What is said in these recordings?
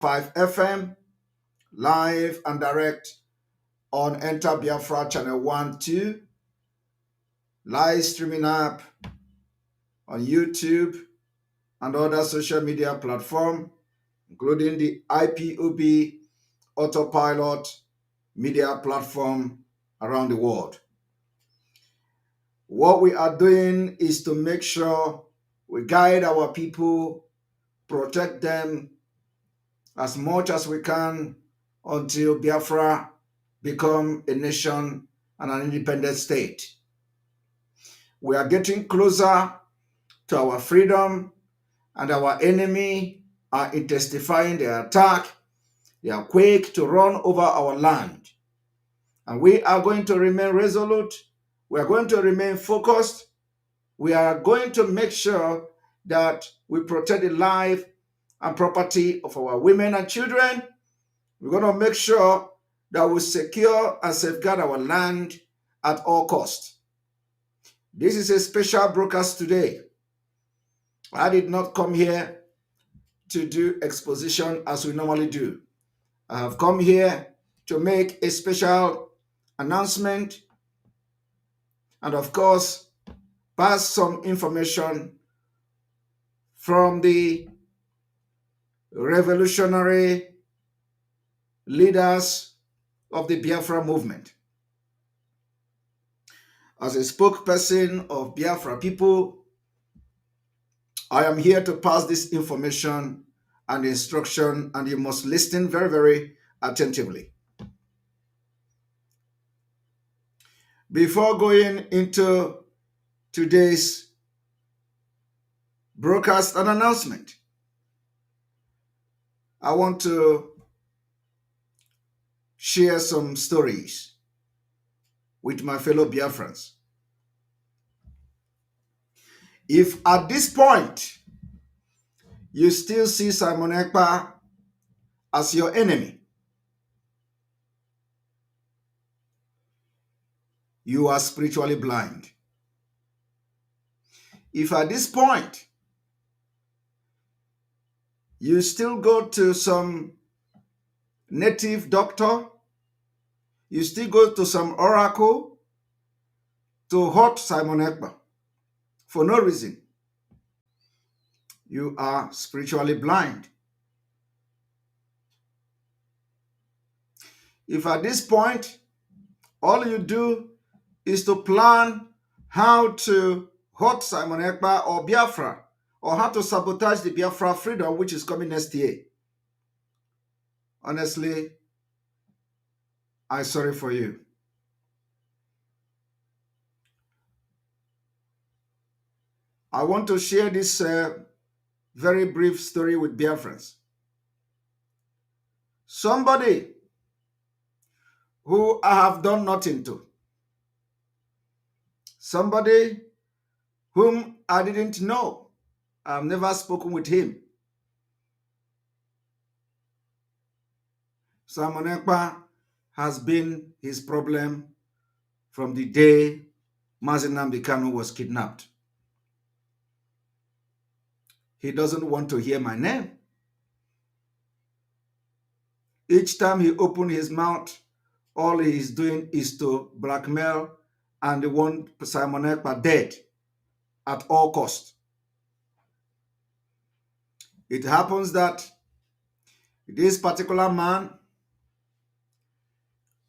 5 FM, live and direct on Enter Biafra Channel 1, 2, live streaming app on YouTube and other social media platform, including the IPOB Autopilot media platform around the world. What we are doing is to make sure we guide our people, protect them as much as we can until Biafra become a nation and an independent state. We are getting closer to our freedom, and our enemy are intensifying their attack. They are quick to run over our land. And we are going to remain resolute. We are going to remain focused. We are going to make sure that we protect the life and property of our women and children. We're going to make sure that we secure and safeguard our land at all costs. This is a special broadcast today. I did not come here to do exposition as we normally do. I have come here to make a special announcement and, of course, pass some information from the revolutionary leaders of the Biafra movement. As a spokesperson of Biafra people, I am here to pass this information and instruction, and you must listen very, very attentively. Before going into today's broadcast and announcement, I want to share some stories with my fellow Biafrans. If at this point you still see Simon Ekpa as your enemy, you are spiritually blind. If at this point you still go to some native doctor, you still go to some oracle to hurt Simon Ekpa for no reason, you are spiritually blind. If at this point all you do is to plan how to hurt Simon Ekpa or Biafra, or how to sabotage the Biafra freedom which is coming next year, honestly, I'm sorry for you. I want to share this very brief story with Biafrans. Somebody who I have done nothing to, somebody whom I didn't know, I've never spoken with him. Simon Ekpa has been his problem from the day Mazi Nnamdi Kanu was kidnapped. He doesn't want to hear my name. Each time he opens his mouth, all he is doing is to blackmail and want Simon Ekpa dead at all costs. It happens that this particular man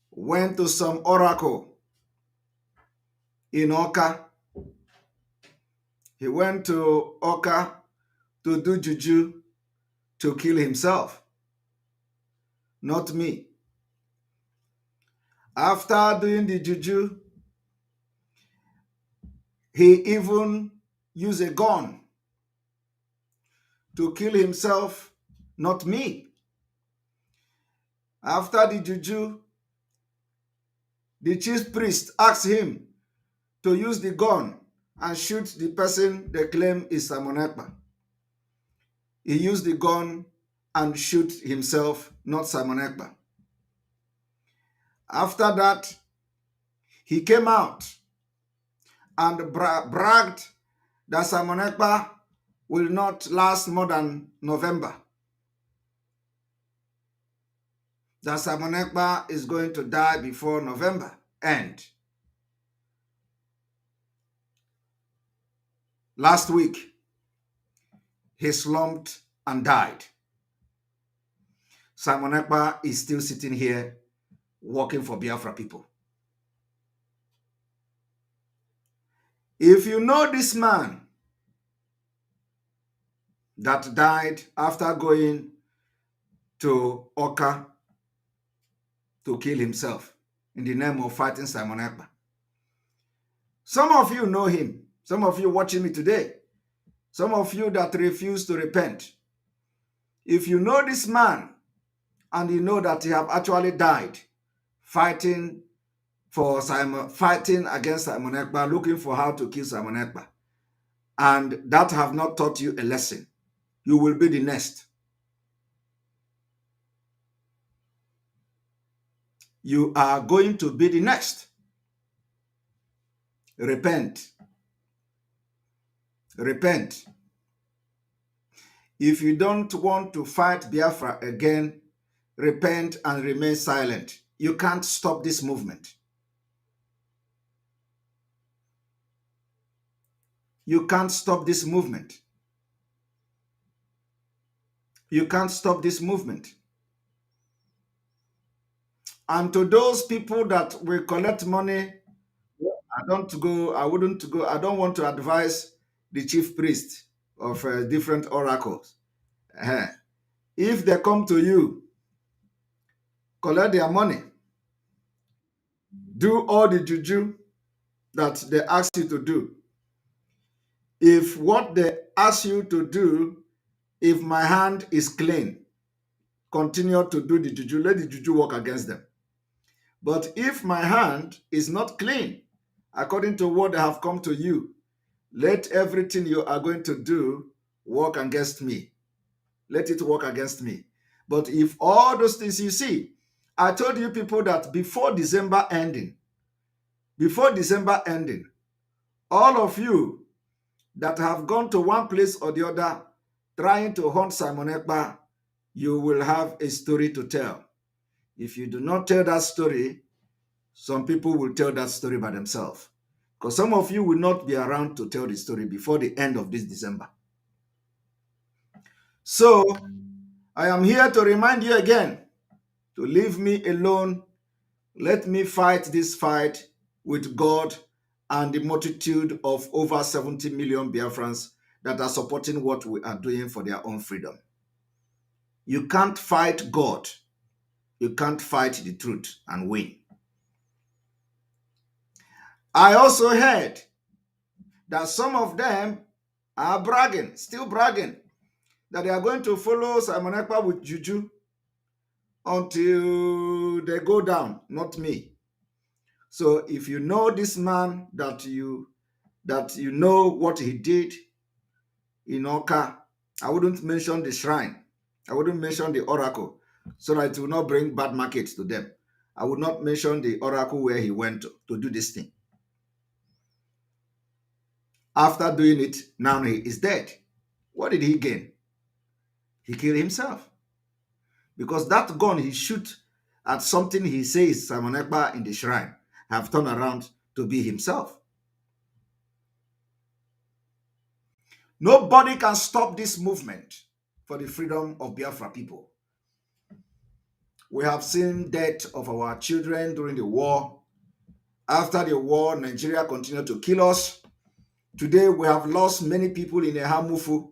went to some oracle in Oka. He went to Oka to do juju to kill himself, not me. After doing the juju, he even used a gun to kill himself, not me. After the juju, the chief priest asked him to use the gun and shoot the person they claim is Simon Ekpa. He used the gun and shoot himself, not Simon Ekpa. After that, he came out and bragged that Simon Ekpa will not last more than November. that Simon Ekpa is going to die before November end. Last week, he slumped and died. Simon Ekpa is still sitting here working for Biafra people. If you know this man that died after going to Oka to kill himself in the name of fighting Simon Ekpa, some of you know him. Some of you watching me today, some of you that refuse to repent. If you know this man and you know that he have actually died fighting against Simon Ekpa, looking for how to kill Simon Ekpa, and that have not taught you a lesson, you will be the next. You are going to be the next. Repent. Repent. If you don't want to fight Biafra again, repent and remain silent. You can't stop this movement. You can't stop this movement. You can't stop this movement. And to those people that will collect money, I wouldn't go, I don't want to advise the chief priest of different oracles. Eh, If they come to you, collect their money, do all the juju that they ask you to do. If what they ask you to do, if my hand is clean, continue to do the juju, let the juju work against them. But if my hand is not clean, according to what they have come to you, let everything you are going to do work against me. Let it work against me. But if all those things you see, I told you people that before December ending, all of you that have gone to one place or the other trying to hunt Simon Ekpa, you will have a story to tell. If you do not tell that story, some people will tell that story by themselves. Because some of you will not be around to tell the story before the end of this December. So, I am here to remind you again to leave me alone. Let me fight this fight with God and the multitude of over 70 million Biafrans that are supporting what we are doing for their own freedom. You can't fight God. You can't fight the truth and win. I also heard that some of them are bragging, still bragging, that they are going to follow Simon Ekpa with juju until they go down, not me. So if you know this man, that you know what he did in Oka, I wouldn't mention the shrine. I wouldn't mention the oracle, so that it will not bring bad market to them. I would not mention the oracle where he went to do this thing. After doing it, now he is dead. What did he gain? He killed himself. Because that gun he shoot at something he says Simon Ekpa in the shrine have turned around to be himself. Nobody can stop this movement for the freedom of Biafra people. We have seen death of our children during the war. After the war, Nigeria continued to kill us. Today, we have lost many people in Eha Amufu,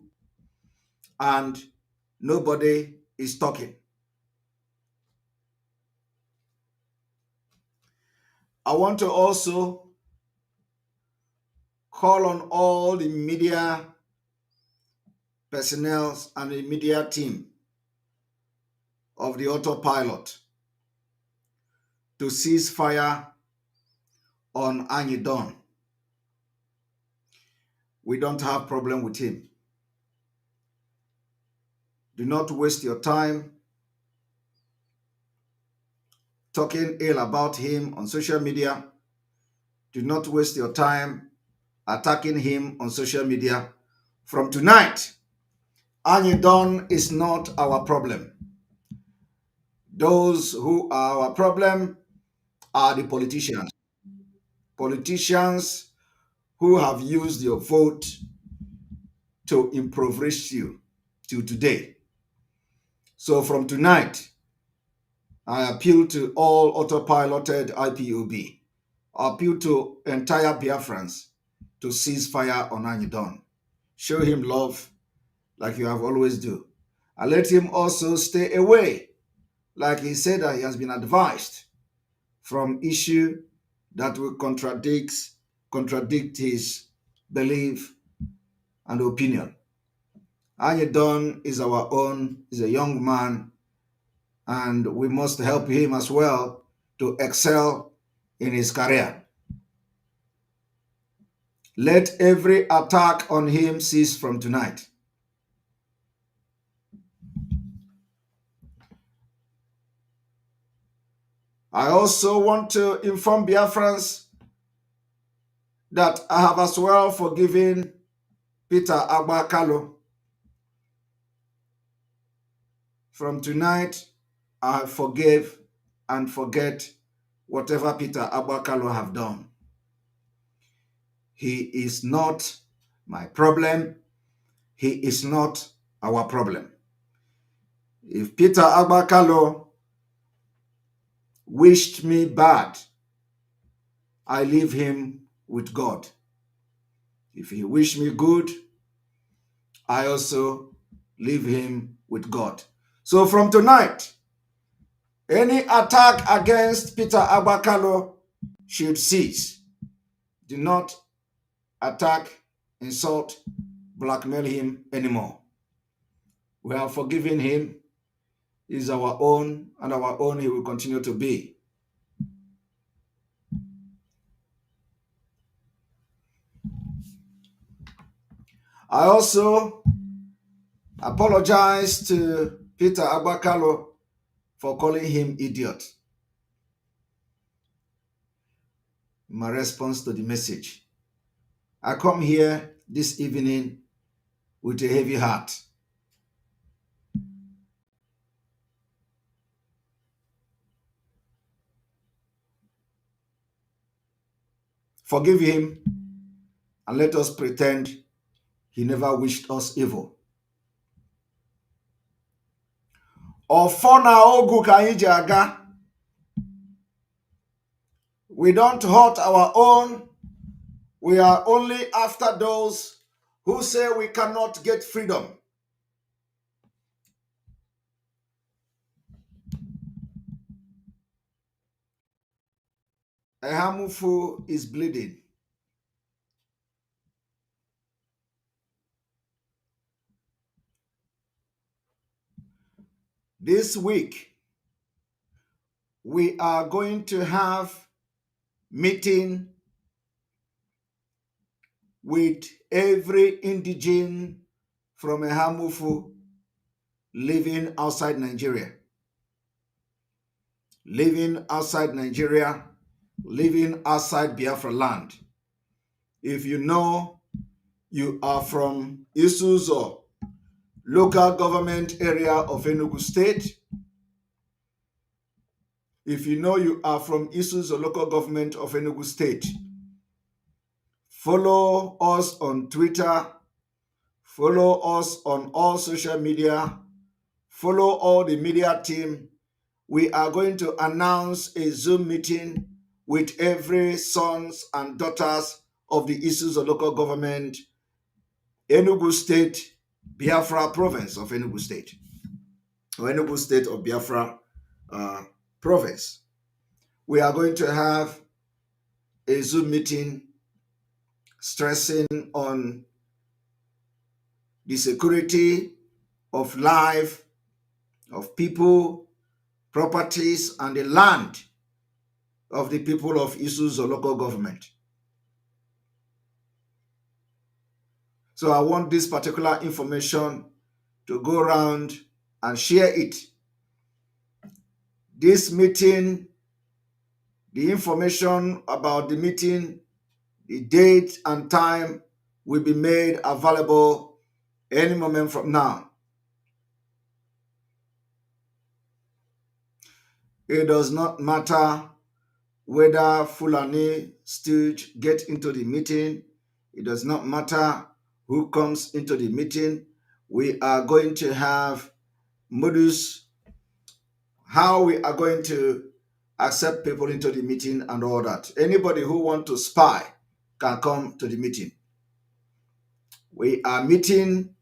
and nobody is talking. I want to also call on all the media personnel and the media team of the autopilot to cease fire on Anyidon. We don't have problem with him. Do not waste your time talking ill about him on social media. Do not waste your time attacking him on social media. From tonight, Anyidon is not our problem. Those who are our problem are the politicians. Politicians who have used your vote to impoverish you till today. So from tonight, I appeal to all autopiloted IPOB. I appeal to entire Biafrans to cease fire on Anyidon. Show him love like you have always do. And let him also stay away, like he said that he has been advised, from issue that will contradict his belief and opinion. Anyidon is our own, is a young man, and we must help him as well to excel in his career. Let every attack on him cease from tonight. I also want to inform Biafrans that I have as well forgiven Peter Agbakalo. From tonight, I forgive and forget whatever Peter Agbakalo have done. He is not my problem. He is not our problem. If Peter Agbakalo wished me bad, I leave him with God. If he wished me good, I also leave him with God. So from tonight, any attack against Peter Agbakalo should cease. Do not attack, insult, blackmail him anymore. We have forgiven him. He is our own, and our own he will continue to be. I also apologize to Peter Agbakalo for calling him idiot. My response to the message. I come here this evening with a heavy heart. Forgive him and let us pretend he never wished us evil. Ofona ogu ka anyị ji aga. We don't hurt our own. We are only after those who say we cannot get freedom. Eha Amufu is bleeding. This week, we are going to have meeting with every indigene from Eha Amufu living outside Nigeria. Living outside Nigeria, living outside Biafra land. If you know you are from Isuzo, local government area of Enugu State, if you know you are from Isuzo local government of Enugu State, follow us on Twitter, follow us on all social media, follow all the media team. We are going to announce a Zoom meeting with every sons and daughters of the Isuzo local government, Enugu State, Biafra province of Enugu State, or Enugu State of Biafra province. We are going to have a Zoom meeting stressing on the security of life, of people, properties, and the land of the people of Isuzu local government. So I want this particular information to go around and share it. This meeting, the information about the meeting, the date and time will be made available any moment from now. It does not matter whether Fulani stooge get into the meeting. It does not matter who comes into the meeting. We are going to have modus, how we are going to accept people into the meeting and all that. Anybody who want to spy can come to the meeting. We are meeting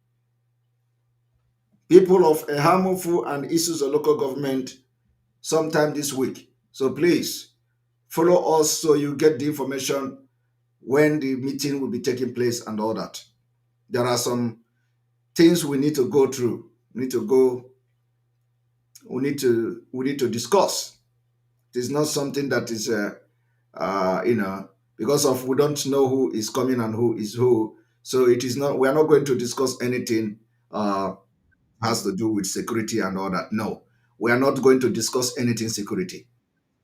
people of Eha Amufu and issues of local government sometime this week. So please follow us so you get the information when the meeting will be taking place and all that. There are some things we need to go through. We need to discuss. It is not something that is because of we don't know who is coming and who is who. So it is not. We are not going to discuss anything has to do with security and all that. No, we are not going to discuss anything security.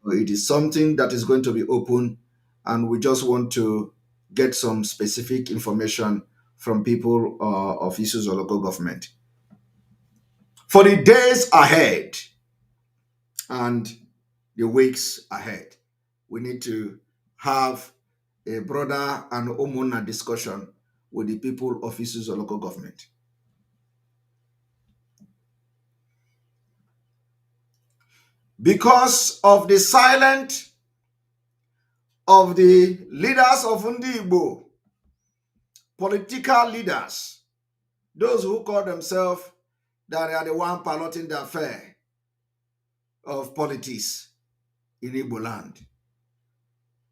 It is something that is going to be open, and we just want to get some specific information from people of issues of local government for the days ahead and the weeks ahead. We need to have a broader and omuna discussion with the people of issues of local government. Because of the silence of the leaders of Ndi Igbo, political leaders, those who call themselves that they are the one piloting the affair of politics in Igbo land,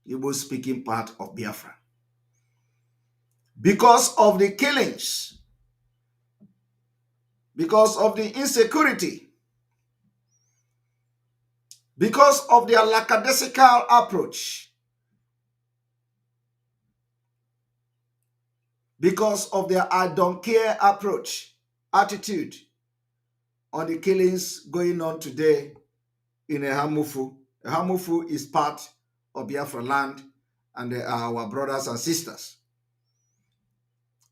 Igbo speaking part of Biafra. Because of the killings, because of the insecurity, because of their lackadaisical approach, because of their I don't care approach, attitude on the killings going on today in Eha Amufu. Eha Amufu is part of Biafra land, and they are our brothers and sisters.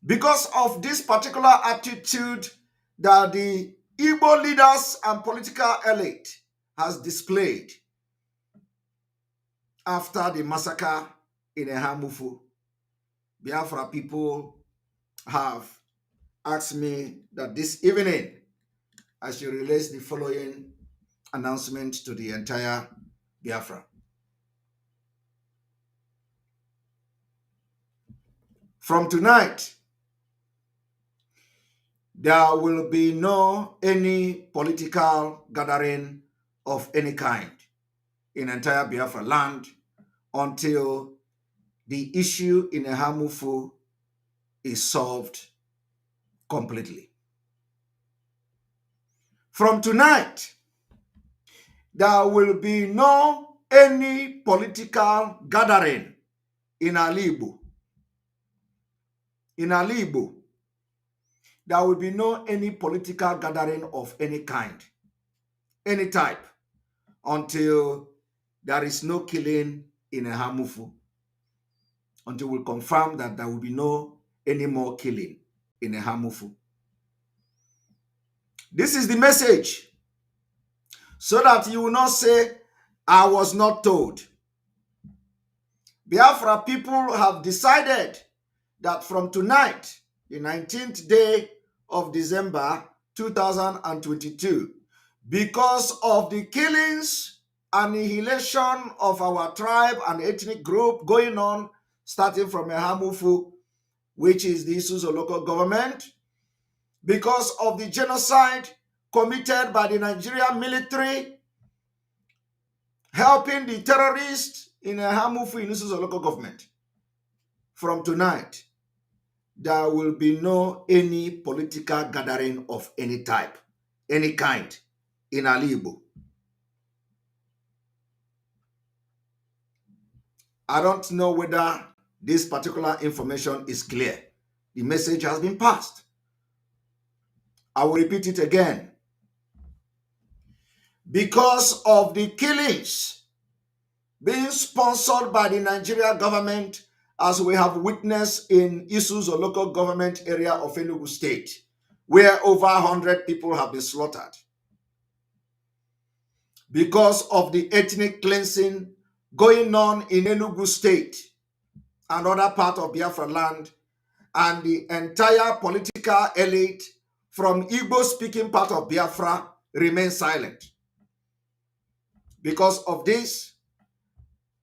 Because of this particular attitude that the Igbo leaders and political elite has displayed after the massacre in Eha Amufu, Biafra people have asked me that this evening I should release the following announcement to the entire Biafra. From tonight, there will be no any political gathering of any kind in entire Biafra land until the issue in Eha Amufu is solved completely. From tonight, there will be no any political gathering in Igbo. In Igbo, there will be no any political gathering of any kind, any type, until there is no killing in Eha Amufu, until we confirm that there will be no any more killing in Eha Amufu. This is the message, so that you will not say, I was not told. Biafra people have decided that from tonight, the 19th day of December 2022, because of the killings, annihilation of our tribe and ethnic group going on, starting from Eha Amufu, which is the issues of local government, because of the genocide committed by the Nigerian military, helping the terrorists in Eha Amufu in issues of local government. From tonight, there will be no any political gathering of any type, any kind in Igbo. I don't know whether this particular information is clear. The message has been passed. I will repeat it again. Because of the killings being sponsored by the Nigeria government, as we have witnessed in issues of local government area of Enugu State, where over 100 people have been slaughtered. because of the ethnic cleansing going on in Enugu State and other part of Biafra land, and the entire political elite from Igbo-speaking part of Biafra remain silent. Because of this,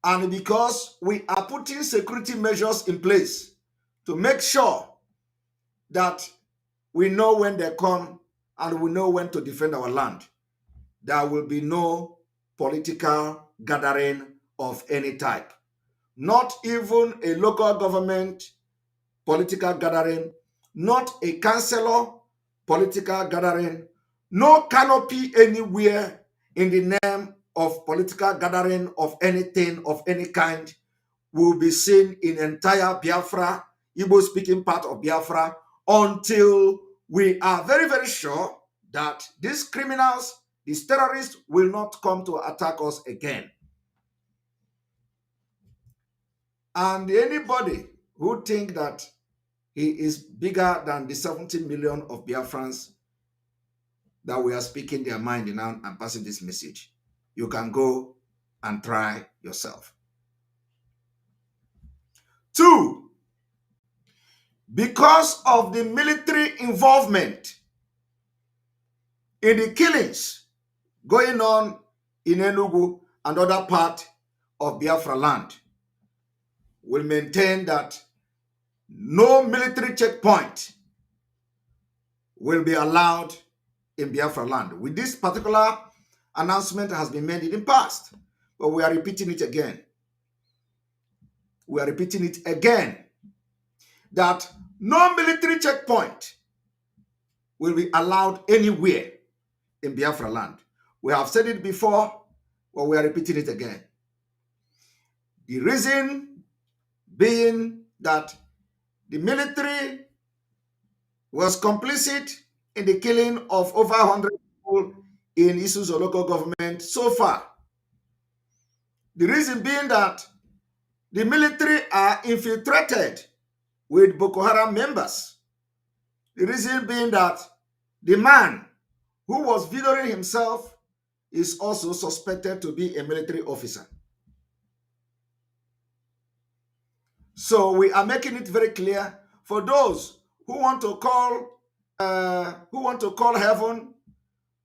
and because we are putting security measures in place to make sure that we know when they come and we know when to defend our land, there will be no political gathering of any type. Not even a local government political gathering, not a councillor political gathering, no canopy anywhere in the name of political gathering of anything of any kind will be seen in entire Biafra, Igbo-speaking part of Biafra, until we are very, very sure that these criminals, these terrorists, will not come to attack us again. And anybody who think that he is bigger than the 70 million of Biafrans that we are speaking their mind now and passing this message, you can go and try yourself. 2, because of the military involvement in the killings going on in Enugu and other part of Biafra land, will maintain that no military checkpoint will be allowed in Biafra land. With this particular announcement has been made in the past, but we are repeating it again. We are repeating it again, that no military checkpoint will be allowed anywhere in Biafra land. We have said it before, but we are repeating it again. The reason being that the military was complicit in the killing of over 100 people in Isuzu local government so far. The reason being that the military are infiltrated with Boko Haram members. The reason being that the man who was videoing himself is also suspected to be a military officer. So we are making it very clear for those who want to call heaven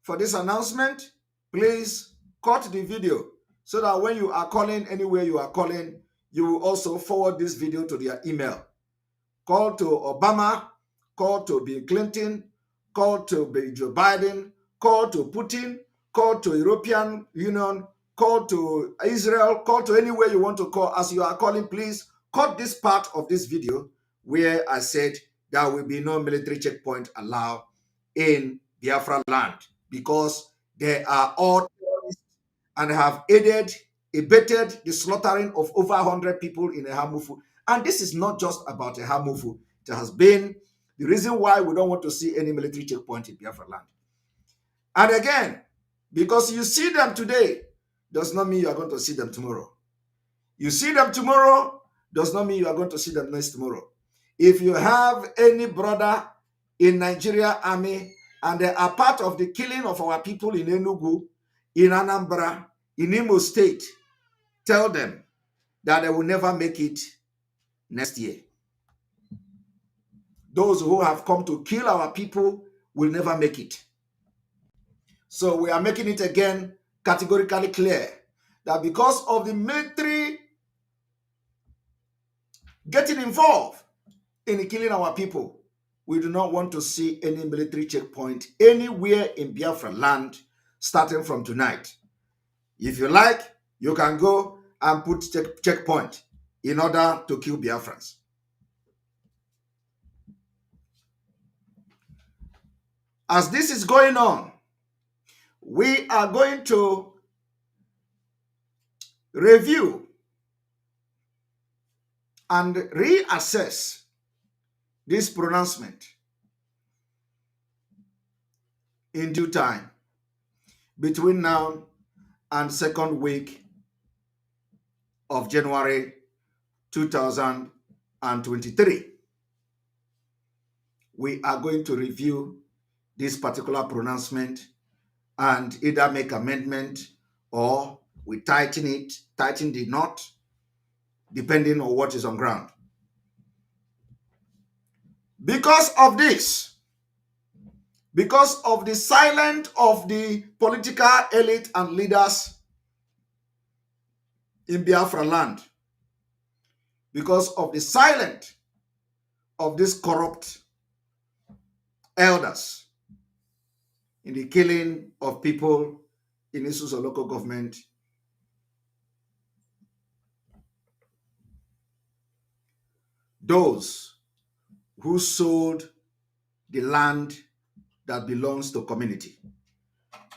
for this announcement. Please cut the video so that when you are calling anywhere you are calling, you will also forward this video to their email. Call to Obama, call to Bill Clinton, call to Joe Biden, call to Putin, call to European Union, call to Israel, call to anywhere you want to call. As you are calling, please cut this part of this video where I said there will be no military checkpoint allowed in Biafra land, because they are all terrorists and have abetted the slaughtering of over 100 people in Eha Amufu. And this is not just about Eha Amufu. It has been the reason why we don't want to see any military checkpoint in Biafra land. And again, because you see them today does not mean you are going to see them tomorrow. You see them tomorrow does not mean you are going to see them next tomorrow. If you have any brother in Nigeria army and they are part of the killing of our people in Enugu, in Anambra, in Imo State, tell them that they will never make it next year. Those who have come to kill our people will never make it. So we are making it again categorically clear that because of the military getting involved in killing our people, we do not want to see any military checkpoint anywhere in Biafra land starting from tonight. If you like, you can go and put checkpoint in order to kill Biafrans. As this is going on, we are going to review and reassess this pronouncement in due time between now and second week of January 2023. We are going to review this particular pronouncement and either make amendment or we tighten the knot, depending on what is on ground. Because of this, because of the silence of the political elite and leaders in Biafra land, because of the silence of these corrupt elders in the killing of people in issues of local government, those who sold the land that belongs to community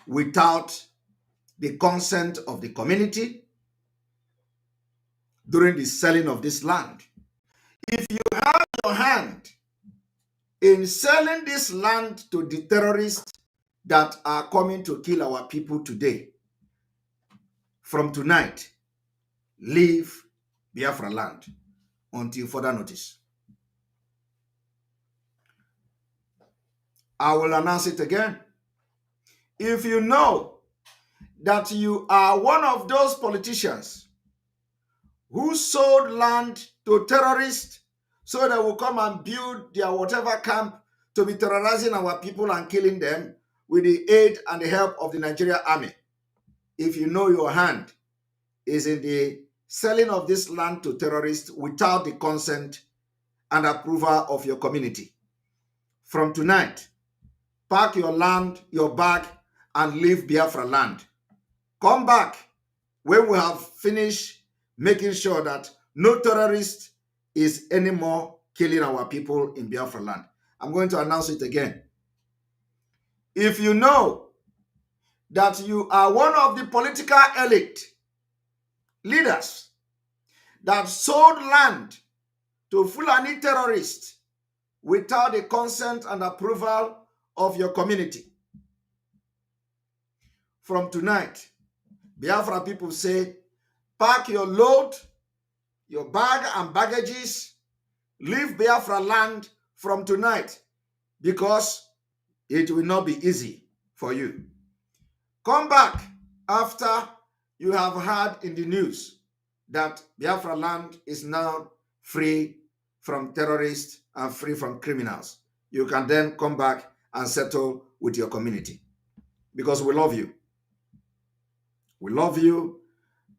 without the consent of the community during the selling of this land. If you have your hand in selling this land to the terrorists that are coming to kill our people today, from tonight, leave Biafra land until further notice. I will announce it again. If you know that you are one of those politicians who sold land to terrorists so they will come and build their whatever camp to be terrorizing our people and killing them with the aid and the help of the Nigerian army, if you know your hand is in the selling of this land to terrorists without the consent and approval of your community, from tonight, pack your land, your bag, and leave Biafra land. Come back when we have finished making sure that no terrorist is anymore killing our people in Biafra land. I'm going to announce it again. If you know that you are one of the political elite leaders that sold land to Fulani terrorists without the consent and approval of your community, from tonight, Biafra people say, pack your load, your bag and baggages, leave Biafra land from tonight, because it will not be easy for you. Come back after you have heard in the news that Biafra land is now free from terrorists and free from criminals. You can then come back and settle with your community, because we love you. We love you,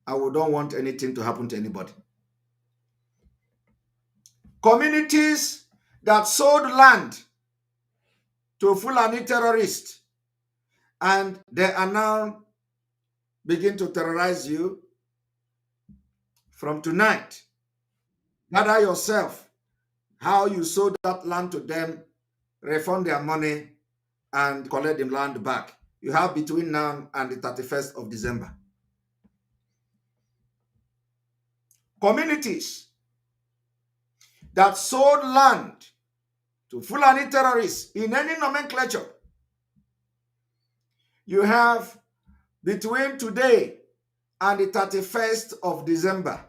and we don't want anything to happen to anybody. Communities that sold land to Fulani terrorists and they are now begin to terrorize you, from tonight, gather yourself how you sold that land to them, refund their money, and collect the land back. You have between now and the 31st of December. Communities that sold land to Fulani terrorists in any nomenclature, you have between today and the 31st of December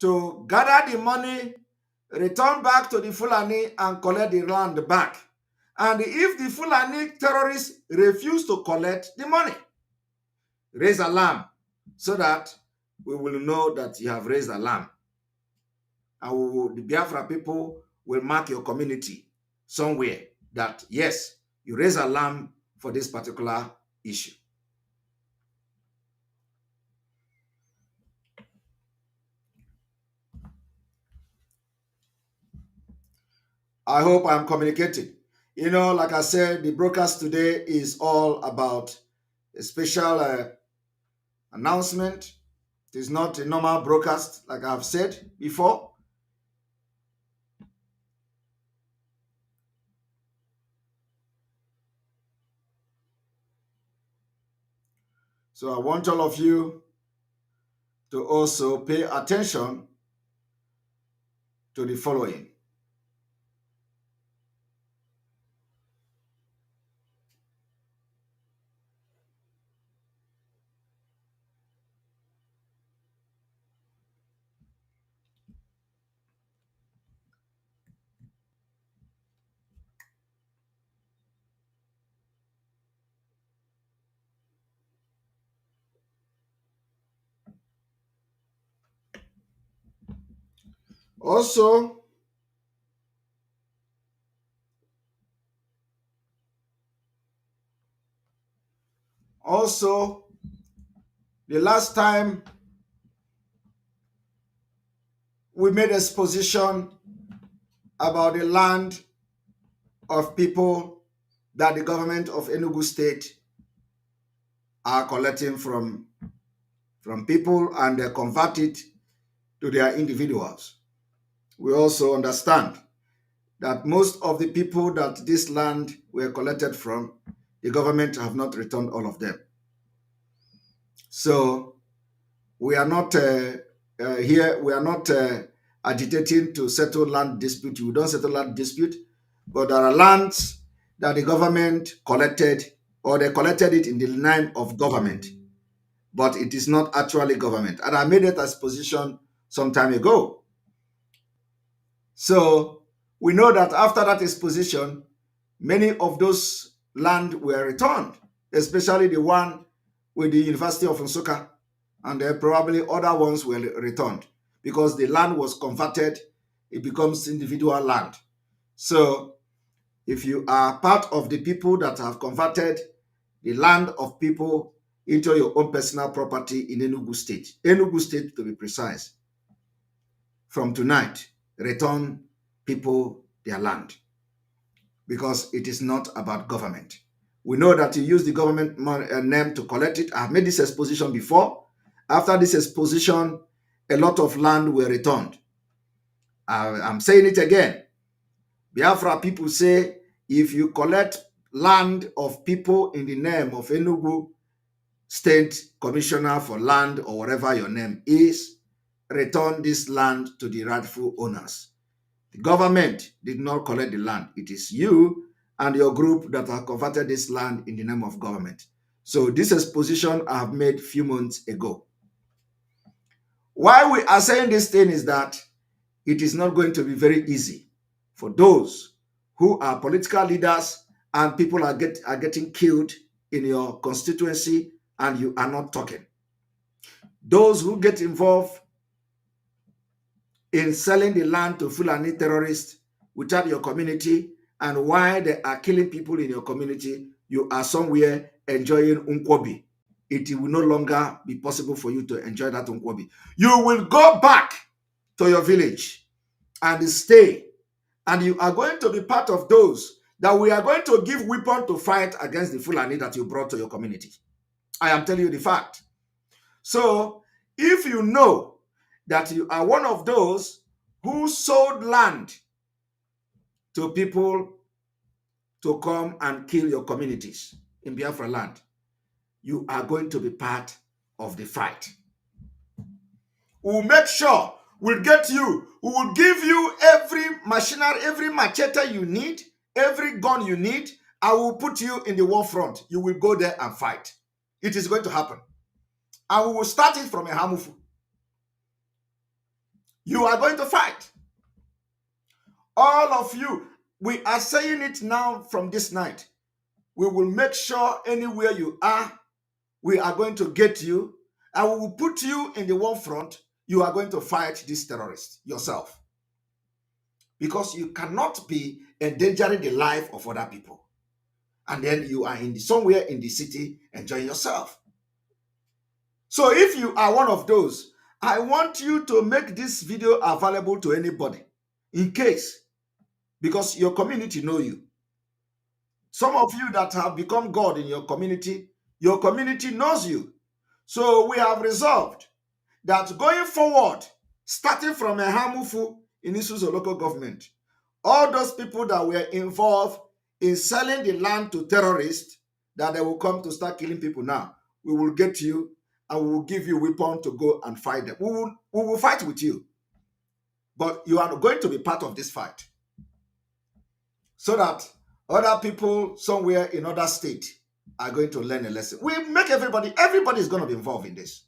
to gather the money, return back to the Fulani, and collect the land back. And if the Fulani terrorists refuse to collect the money, raise alarm so that we will know that you have raised alarm. And the Biafra people will mark your community somewhere that, yes, you raise alarm for this particular issue. I hope I'm communicating. You know, like I said, the broadcast today is all about a special announcement. It is not a normal broadcast, like I've said before. So I want all of you to also pay attention to the following. Also, also, the last time we made exposition about the land of people that the government of Enugu State are collecting from people and they convert it to their individuals. We also understand that most of the people that this land were collected from, the government have not returned all of them. So we are not here, we are not agitating to settle land dispute. We don't settle land dispute, but there are lands that the government collected or they collected it in the name of government, but it is not actually government. And I made it as position some time ago. So we know that after that exposition, many of those land were returned, especially the one with the University of Nsukka, and probably other ones were returned because the land was converted, it becomes individual land. So if you are part of the people that have converted the land of people into your own personal property in Enugu State to be precise, from tonight, return people their land because it is not about government. We know that you use the government name to collect it. I've made this exposition before. After this exposition, a lot of land were returned. I'm saying it again. Biafra people say if you collect land of people in the name of Enugu State Commissioner for Land or whatever your name is, return this land to the rightful owners. The government did not collect the land. It is you and your group that have converted this land in the name of government. So this exposition I have made a few months ago. Why we are saying this thing is that it is not going to be very easy for those who are political leaders and people are getting killed in your constituency and you are not talking. Those who get involved in selling the land to Fulani terrorists without your community, and why they are killing people in your community, you are somewhere enjoying unkwobi. It will no longer be possible for you to enjoy that unkwobi. You will go back to your village and stay, and you are going to be part of those that we are going to give weapon to fight against the Fulani that you brought to your community. I am telling you the fact. So if you know that you are one of those who sold land to people to come and kill your communities in Biafra land, you are going to be part of the fight. We'll make sure we'll get you, we will give you every machinery, every machete you need, every gun you need. I will put you in the war front. You will go there and fight. It is going to happen. And we will start it from Eha Amufu. You are going to fight. All of you, we are saying it now from this night. We will make sure anywhere you are, we are going to get you and we will put you in the war front. You are going to fight this terrorist yourself because you cannot be endangering the life of other people. And then you are somewhere in the city enjoying yourself. So if you are one of those, I want you to make this video available to anybody in case, because your community know you. Some of you that have become God in your community knows you. So we have resolved that going forward, starting from Eha Amufu in Isuzu local government, all those people that were involved in selling the land to terrorists, that they will come to start killing people now, we will get you and we will give you weapon to go and fight them. We will fight with you. But you are going to be part of this fight so that other people somewhere in other state are going to learn a lesson. We make everybody is going to be involved in this.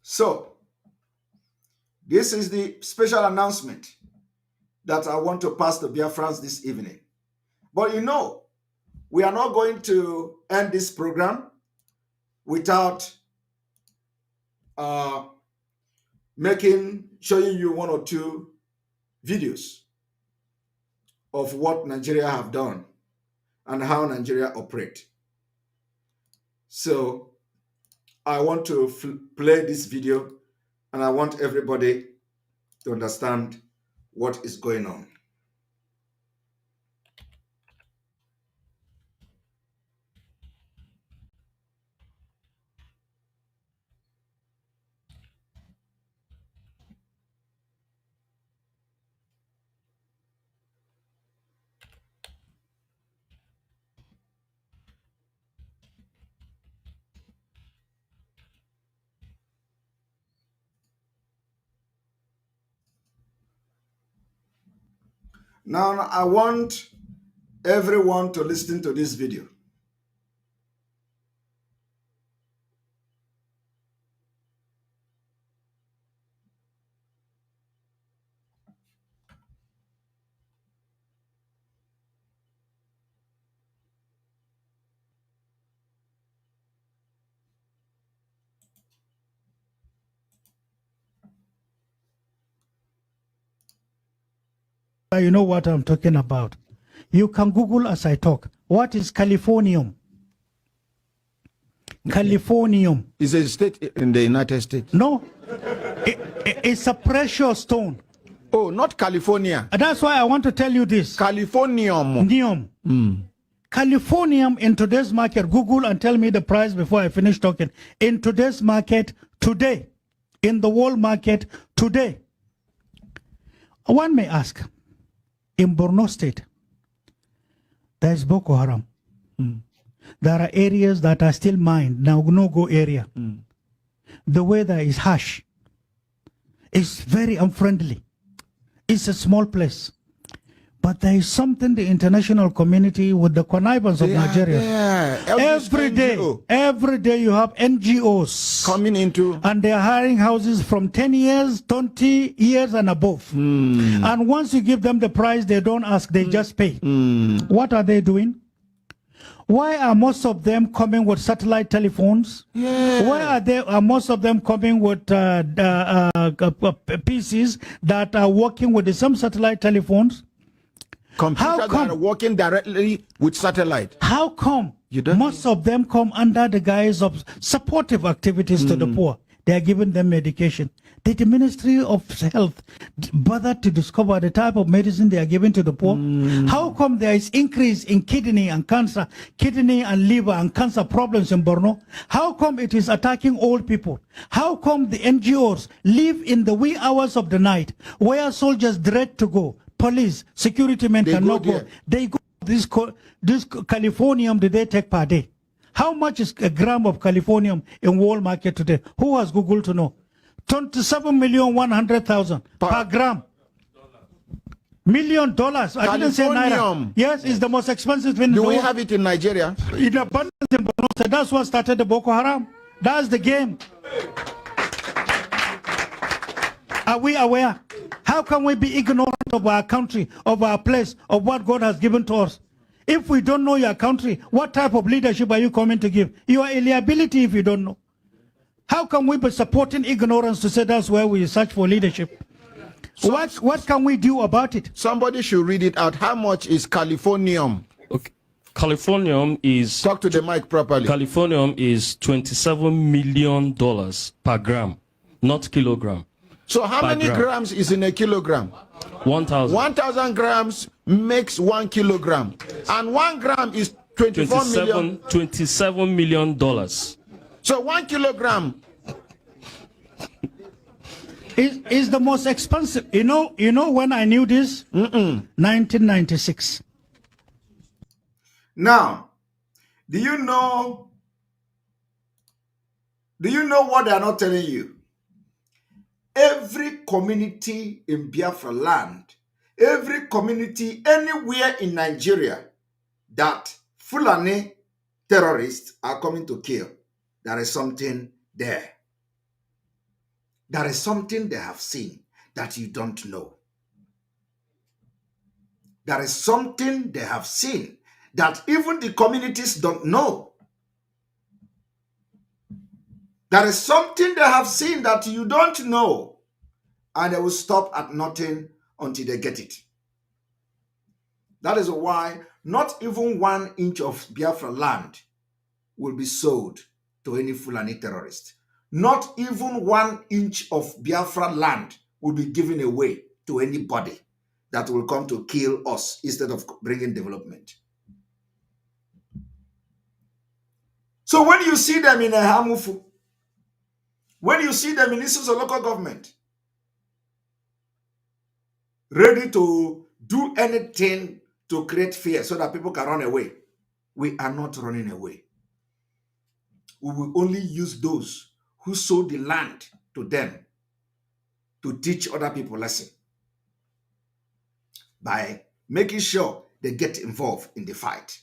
So, this is the special announcement that I want to pass to Biafrans this evening. But you know, we are not going to end this program without uh, showing you one or two videos of what Nigeria have done and how Nigeria operate. So I want to play this video, and I want everybody to understand what is going on. Now, I want everyone to listen to this video. You know what I'm talking about. You can Google as I talk. What is Californium? Californium. Is a state in the United States? No. It's a precious stone. Oh, not California. That's why I want to tell you this. Californium. Californium in today's market, Google and tell me the price before I finish talking. In today's market today, in the world market today, one may ask, in Borno State, there is Boko Haram. There are areas that are still mined, now no-go area. The weather is harsh. It's very unfriendly. It's a small place. But there is something the international community with the connivance of Nigeria. Every day you have NGOs coming into, and they are hiring houses from 10 years, 20 years and above. And once you give them the price, they don't ask, they just pay. What are they doing? Why are most of them coming with satellite telephones? Why are most of them coming with PCs that are working with the same satellite telephones? Computers that are working directly with satellite. How come most of them come under the guise of supportive activities to the poor? They are giving them medication. Did the Ministry of Health bother to discover the type of medicine they are giving to the poor? How come there is increase in kidney and cancer, kidney and liver and cancer problems in Borno? How come it is attacking old people? How come the NGOs live in the wee hours of the night where soldiers dread to go? Police, security men cannot go. They go. This Californium, do they take per day? How much is a gram of Californium in world market today? Who has Google to know? 27,100,000 per gram. $1 million. I didn't say naira. Yes, it's the most expensive thing. Do we have it in Nigeria? In abundance in Borno. That's what started the Boko Haram. That's the game. Are we aware? How can we be ignorant of our country, of our place, of what God has given to us? If we don't know your country, what type of leadership are you coming to give? You are a liability if you don't know. How can we be supporting ignorance to say that's where we search for leadership? What can we do about it? Somebody should read it out. How much is Californium? Okay. Californium is... Talk to the mic properly. Californium is $27 million per gram, not kilogram. So how many grams is in a kilogram? 1,000. 1,000 grams makes 1 kilogram. And 1 gram is 27 million dollars. So 1 kilogram is the most expensive. You know when I knew this? 1996. Now, do you know what they are not telling you? Every community in Biafra land, every community anywhere in Nigeria that Fulani terrorists are coming to kill, there is something there. There is something they have seen that you don't know. There is something they have seen that even the communities don't know. There is something they have seen that you don't know, and they will stop at nothing until they get it. That is why not even 1 inch of Biafra land will be sold to any Fulani terrorist. Not even 1 inch of Biafra land will be given away to anybody that will come to kill us instead of bringing development. So when you see them in Eha Amufu, when you see them in issues of local government, ready to do anything to create fear so that people can run away, we are not running away. We will only use those who sold the land to them to teach other people lesson by making sure they get involved in the fight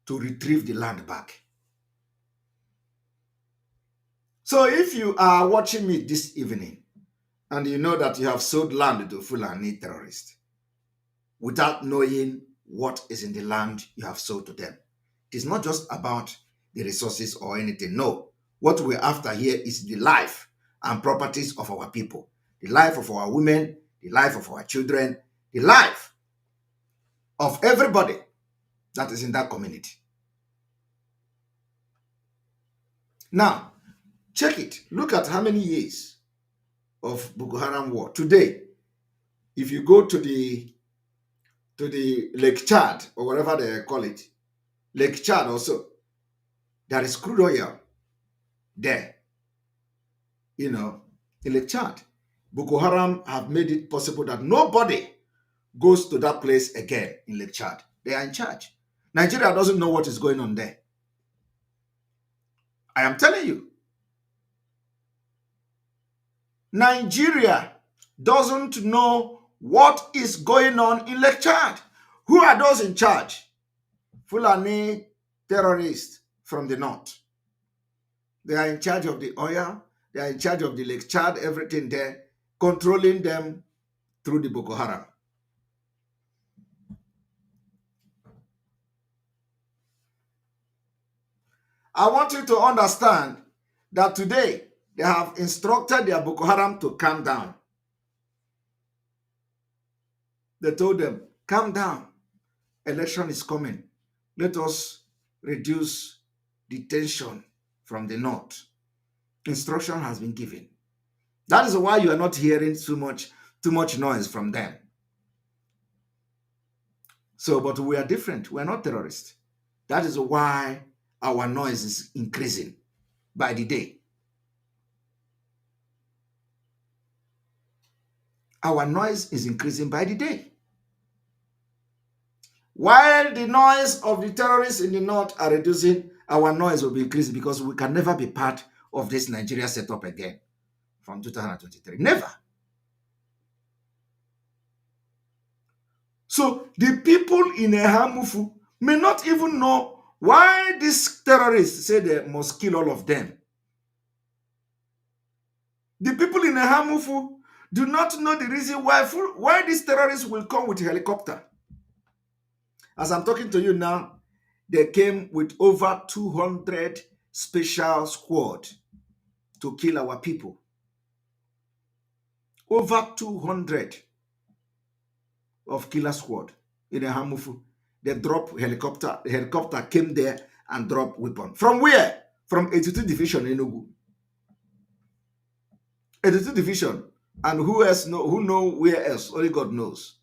to retrieve the land back. So if you are watching me this evening and you know that you have sold land to Fulani terrorists without knowing what is in the land you have sold to them, it is not just about the resources or anything. No, what we're after here is the life and properties of our people, the life of our women, the life of our children, the life of everybody that is in that community. Now, check it. Look at how many years of Boko Haram war. Today, if you go to the Lake Chad or whatever they call it, Lake Chad also, there is crude oil there. You know, in Lake Chad, Boko Haram have made it possible that nobody goes to that place again in Lake Chad. They are in charge. Nigeria doesn't know what is going on there. I am telling you. Nigeria doesn't know what is going on in Lake Chad. Who are those in charge? Fulani terrorists from the north. They are in charge of the oil. They are in charge of the Lake Chad, everything there, controlling them through the Boko Haram. I want you to understand that today they have instructed their Boko Haram to calm down. They told them, calm down. Election is coming. Let us reduce the tension from the north. Instruction has been given. That is why you are not hearing too much noise from them. So, but we are different. We are not terrorists. That is why our noise is increasing by the day. Our noise is increasing by the day. While the noise of the terrorists in the north are reducing, our noise will be increasing because we can never be part of this Nigeria setup again from 2023. Never. So the people in Eha Amufu may not even know why these terrorists say they must kill all of them. The people in Eha Amufu do not know the reason why these terrorists will come with a helicopter. As I'm talking to you now, they came with over 200 special squad to kill our people. Over 200 of killer squad in Eha Amufu. They dropped helicopter. The helicopter came there and dropped weapon. From where? From 82 Division in Enugu. 82 Division. And who else know? Who know where else? Only God knows.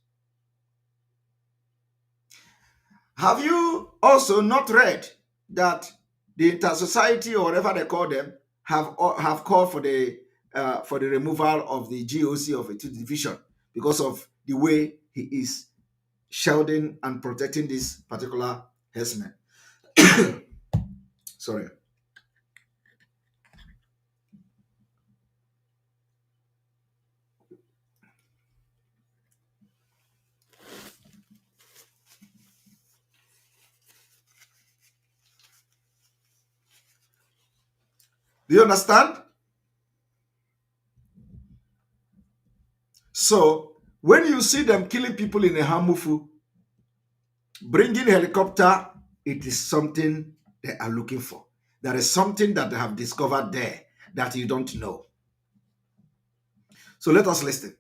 Have you also not read that the Inter-Society, or whatever they call them, have called for the removal of the GOC of 82 Division because of the way he is shielding and protecting this particular herdsman? Sorry. Do you understand? So when you see them killing people in Eha Amufu, bringing helicopter, it is something they are looking for. There is something that they have discovered there that you don't know. So let us listen.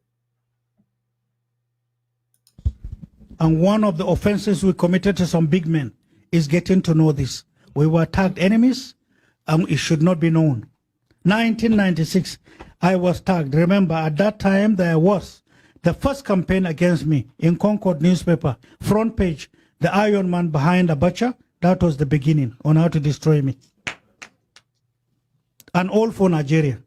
And one of the offenses we committed to some big men is getting to know this. We were tagged enemies, and it should not be known. 1996, I was tagged. Remember, at that time, there was the first campaign against me in Concord newspaper, front page, the Iron Man behind Abacha. That was the beginning on how to destroy me. And all for Nigeria.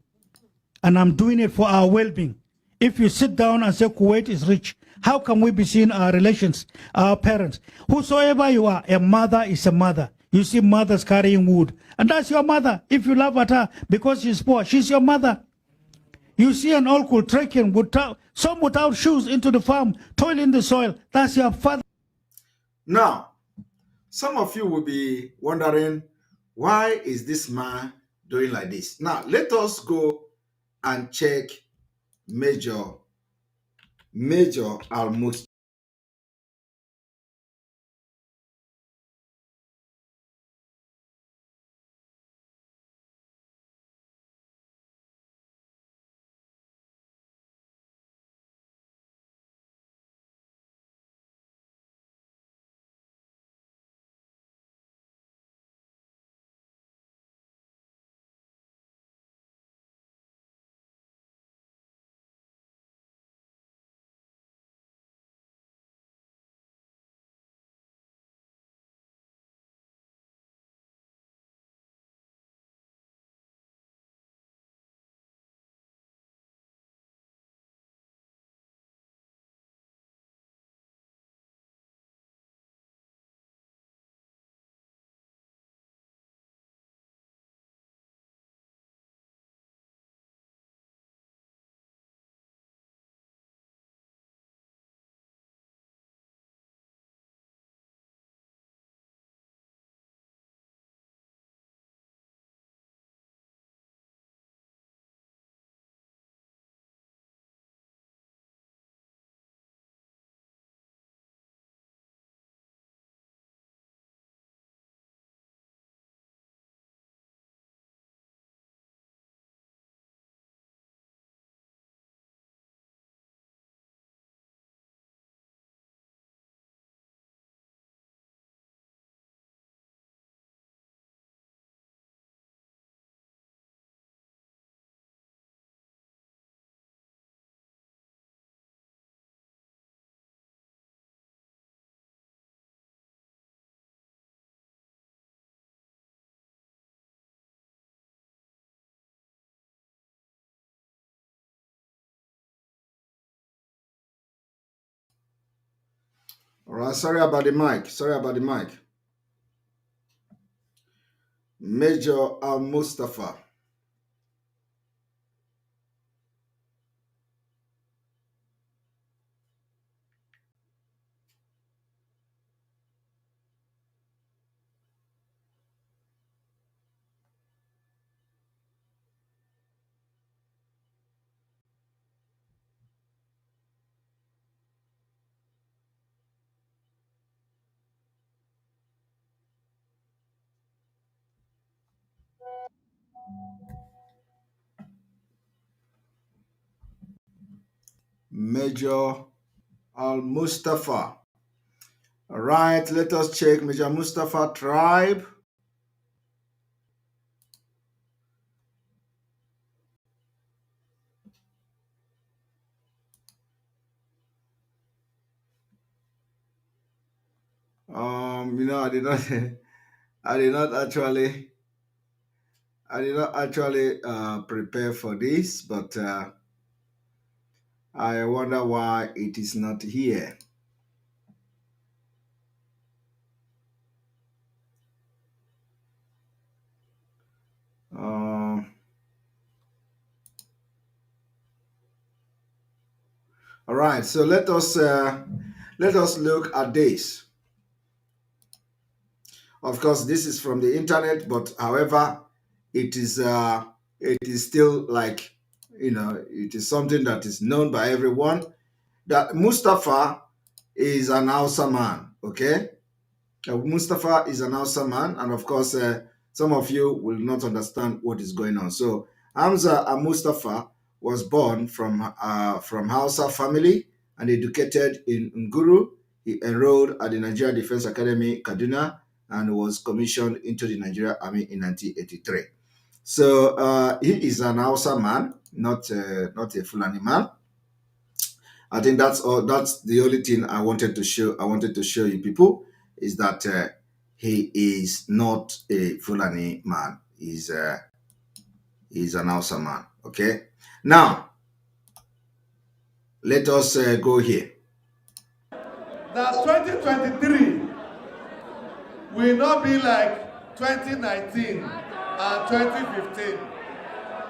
And I'm doing it for our well-being. If you sit down and say Kuwait is rich, how can we be seeing our relations, our parents? Whosoever you are, a mother is a mother. You see mothers carrying wood, and that's your mother. If you laugh at her because she's poor, she's your mother. You see an uncle trekking some without shoes into the farm, toiling the soil, that's your father. Now, some of you will be wondering, why is this man doing like this? Now, let us go and check Major Al-Mustafa. All right, sorry about the mic. Sorry about the mic. Major Al-Mustafa. Major Al-Mustafa. All right, let us check Major Mustafa tribe. I did not, I did not actually, prepare for this, but I wonder why it is not here. All right, so let us look at this. Of course, this is from the internet, but however, it is still like, it is something that is known by everyone. That Mustafa is an Hausa man, okay? Mustafa is an Hausa man, and of course, some of you will not understand what is going on. So Hamza Mustafa was born from Hausa family and educated in Nguru. He enrolled at the Nigeria Defense Academy, Kaduna, and was commissioned into the Nigeria Army in 1983. So he is an Hausa man, not a Fulani man. I think that's all. That's the only thing I wanted to show. I wanted to show you people is that he is not a Fulani man. He's an Hausa man. Okay. Now let us go here. That 2023 will not be like 2019 and 2015.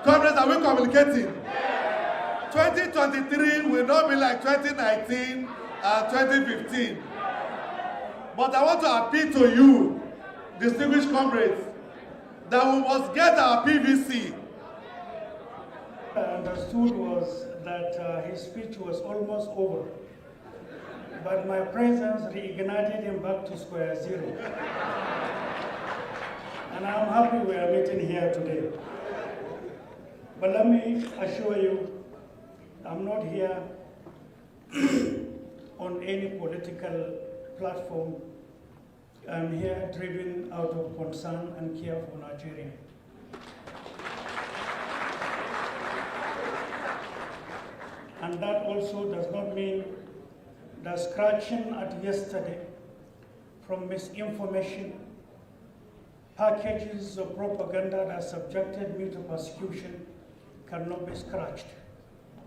Comrades, are we communicating? 2023 will not be like 2019 and 2015. But I want to appeal to you, distinguished comrades, that we must get our PVC. I understood was that his speech was almost over, but my presence reignited him back to square zero. And I'm happy we are meeting here today. But let me assure you, I'm not here on any political platform. I'm here driven out of concern and care for Nigeria. And that also does not mean that scratching at yesterday from misinformation, packages of propaganda that subjected me to persecution cannot be scratched.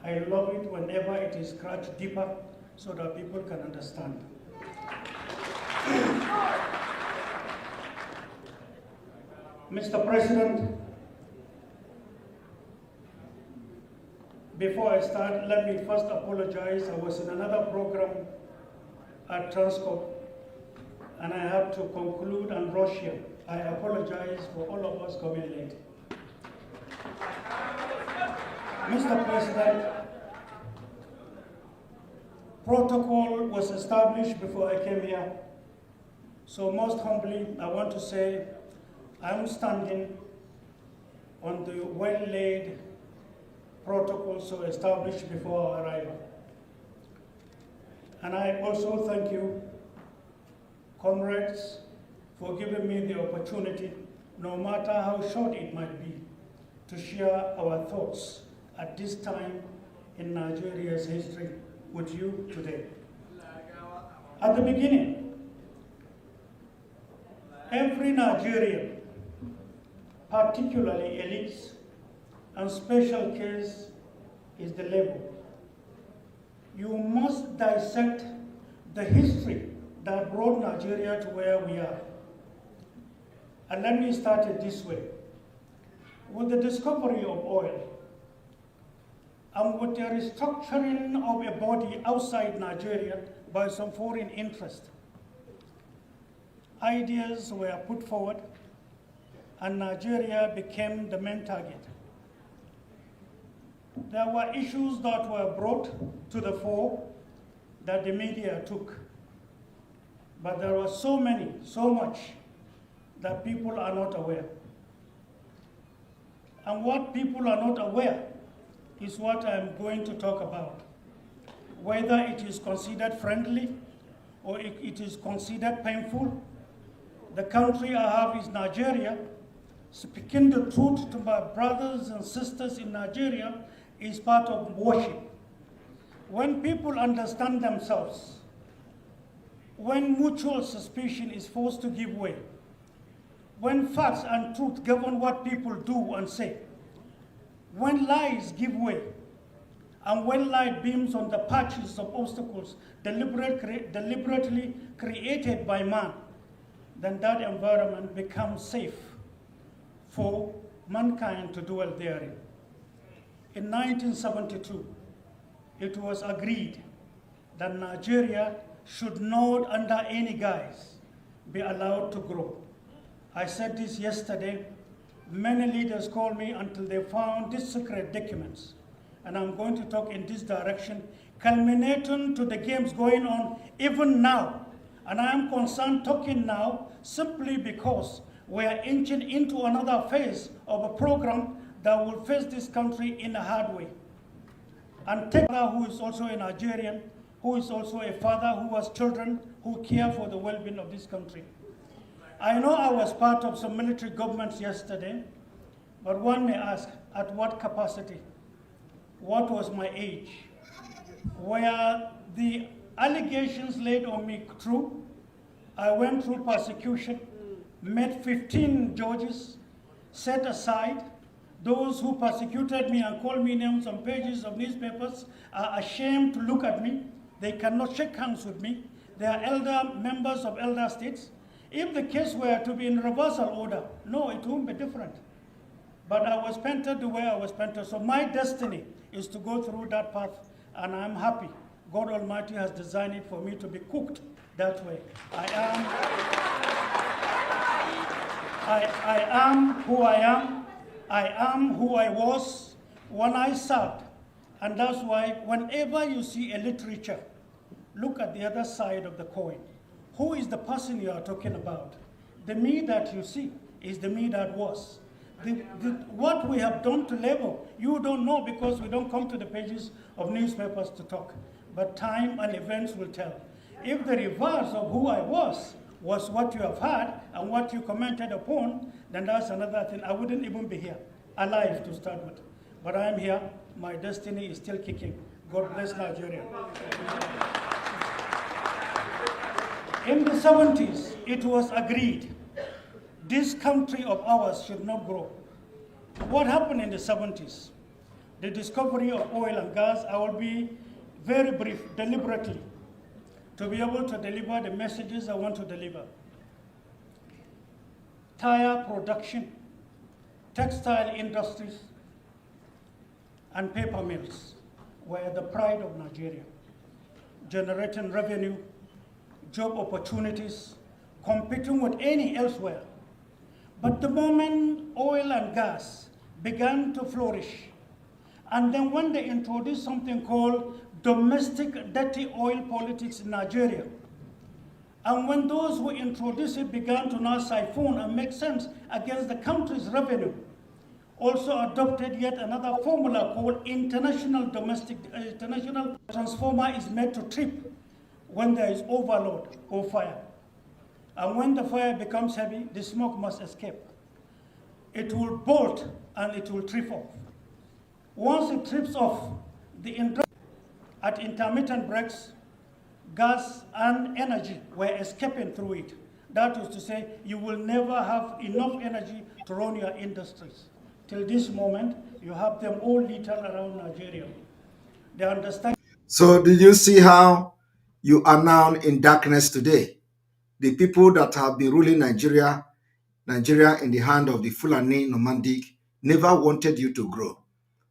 I love it whenever it is scratched deeper so that people can understand. Mr. President, before I start, let me first apologize. I was in another program at Transcorp, and I had to conclude and rush here. I apologize for all of us coming late. Mr. President, protocol was established before I came here. So most humbly, I want to say I'm standing on the well-laid protocol so established before our arrival. And I also thank you, comrades, for giving me the opportunity, no matter how short it might be, to share our thoughts at this time in Nigeria's history with you today. At the beginning, every Nigerian, particularly elites and special case, is the label. You must dissect the history that brought Nigeria to where we are. And let me start it this way. With the discovery of oil, and with the restructuring of a body outside Nigeria by some foreign interest, ideas were put forward, and Nigeria became the main target. There were issues that were brought to the fore that the media took. But there were so much that people are not aware. And what people are not aware is what I'm going to talk about. Whether it is considered friendly or it is considered painful, the country I have is Nigeria. Speaking the truth to my brothers and sisters in Nigeria is part of worship. When people understand themselves, when mutual suspicion is forced to give way, when facts and truth govern what people do and say, when lies give way, and when light beams on the patches of obstacles deliberately created by man, then that environment becomes safe for mankind to dwell therein. In 1972, it was agreed that Nigeria should not under any guise be allowed to grow. I said this yesterday. Many leaders called me until they found these secret documents. And I'm going to talk in this direction, culminating to the games going on even now. And I am concerned talking now simply because We are inching into another phase of a program that will face this country in a hard way. And take who is also a Nigerian, who is also a father who has children who care for the well-being of this country. I know I was part of some military governments yesterday, but one may ask, at what capacity? What was my age? Were the allegations laid on me true? I went through persecution, met 15 judges, set aside. Those who persecuted me and called me names on pages of newspapers are ashamed to look at me. They cannot shake hands with me. They are elder members of elder states. If the case were to be in reversal order, no, it won't be different. But I was painted the way I was painted. So my destiny is to go through that path, and I'm happy. God Almighty has designed it for me to be cooked that way. I am who I am. I am who I was when I served. And that's why whenever you see a literature, look at the other side of the coin. Who is the person you are talking about? The me that you see is the me that was. What we have done to label, you don't know because we don't come to the pages of newspapers to talk. But time and events will tell. If the reverse of who I was what you have heard and what you commented upon, then that's another thing. I wouldn't even be here, alive to start with. But I am here. My destiny is still kicking. God bless Nigeria. In the 70s, it was agreed this country of ours should not grow. What happened in the 70s? The discovery of oil and gas. I will be very brief, deliberately, to be able to deliver the messages I want to deliver. Tire production, textile industries, and paper mills were the pride of Nigeria, generating revenue, job opportunities, competing with any elsewhere. But the moment oil and gas began to flourish, and then when they introduced something called domestic dirty oil politics in Nigeria, and when those who introduced it began to now siphon and make sense against the country's revenue, also adopted yet another formula called international transformer is made to trip when there is overload or fire. And when the fire becomes heavy, the smoke must escape. It will bolt and it will trip off. Once it trips off, at intermittent breaks, gas and energy were escaping through it. That is to say, you will never have enough energy to run your industries. Till this moment, you have them all littered around Nigeria. They understand. So, did you see how you are now in darkness today? The people that have been ruling Nigeria in the hand of the Fulani nomadic, never wanted you to grow.